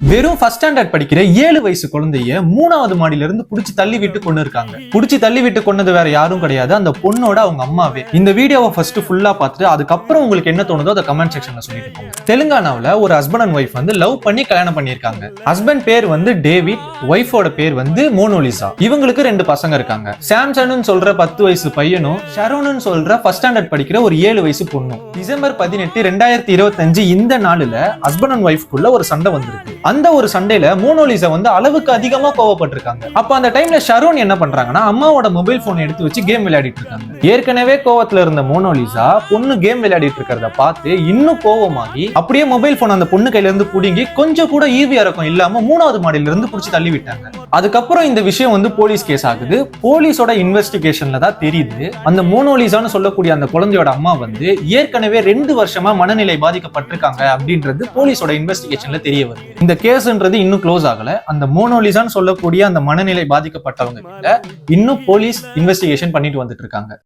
வெறும் first standard படிக்கிற 7 வயசு குழந்தைய 3வது மாடியில இருந்து புடிச்சு தள்ளி விட்டு கொண்டு இருக்காங்க. புடிச்சு தள்ளி விட்டு கொண்டது வேற யாரும் கிடையாது, அந்த பொண்ணோட அவங்க அம்மாவே. இந்த வீடியோவை ஃபர்ஸ்ட் ஃபுல்லா பார்த்துட்டு அதுக்கப்புறம் உங்களுக்கு என்ன தோணுதோ அதை கமெண்ட் செக்ஷன்ல சொல்லிட்டு போங்க. தெலுங்கானாவுல ஒரு ஹஸ்பண்ட் அண்ட் ஒய்ஃப் வந்து லவ் பண்ணி கல்யாணம் பண்ணிருக்காங்க. ஹஸ்பண்ட் பேர் வந்து டேவிட், ஒய்ஃபோட பேர் வந்து மோனோலிசா. இவங்களுக்கு 2 பசங்க இருக்காங்க. சாம்சன் சொல்ற 10 வயசு பையனும் ஷரோன் சொல்ற ஃபர்ஸ்ட் ஸ்டாண்டர்ட் படிக்கிற ஒரு 7 வயசு பொண்ணும். டிசம்பர் 18, 2025 இந்த நாளுல ஹஸ்பண்ட் அண்ட் ஒய்ஃப்குள்ள ஒரு சண்டை வந்திருக்கு. அந்த ஒரு சண்டையில மோனோலிசா வந்து அளவுக்கு அதிகமா கோவப்பட்டிருக்காங்க. அப்ப அந்த டைம்ல ஷரோன் என்ன பண்றாங்கன்னா அம்மாவோட மொபைல் போன் எடுத்து வச்சு கேம் விளையாடிட்டு இருக்காங்க. ஏற்கனவே கோவத்துல இருந்த மோனோலிசா பொண்ணு கேம் விளையாடிட்டு இருக்கிறத பார்த்து இன்னும் கோவமாகி அப்படியே மொபைல் போன் அந்த பொண்ணு கையில இருந்து புடுங்கி கொஞ்சம் கூட ஈவி இறக்கம் இல்லாம 3வது மாடியில இருந்து புடிச்சு தள்ளி விட்டாங்க. அதுக்கப்புறம் இந்த விஷயம் வந்து போலீஸ் கேஸ் ஆகுது. போலீஸோட இன்வெஸ்டிகேஷன்ல தான் தெரியுது அந்த மோனோலிசான்னு சொல்லக்கூடிய அந்த குழந்தையோட அம்மா வந்து ஏற்கனவே 2 வருஷமா மனநிலை பாதிக்கப்பட்டிருக்காங்க அப்படின்றது போலீஸோட இன்வெஸ்டிகேஷன்ல தெரிய வருது. இந்த கேஸ்ன்றது இன்னும் க்ளோஸ் ஆகல. அந்த மோனோலிசான்னு சொல்லக்கூடிய அந்த மனநிலை பாதிக்கப்பட்டவங்க கிட்ட இன்னும் போலீஸ் இன்வெஸ்டிகேஷன் பண்ணிட்டு வந்துட்டு இருக்காங்க.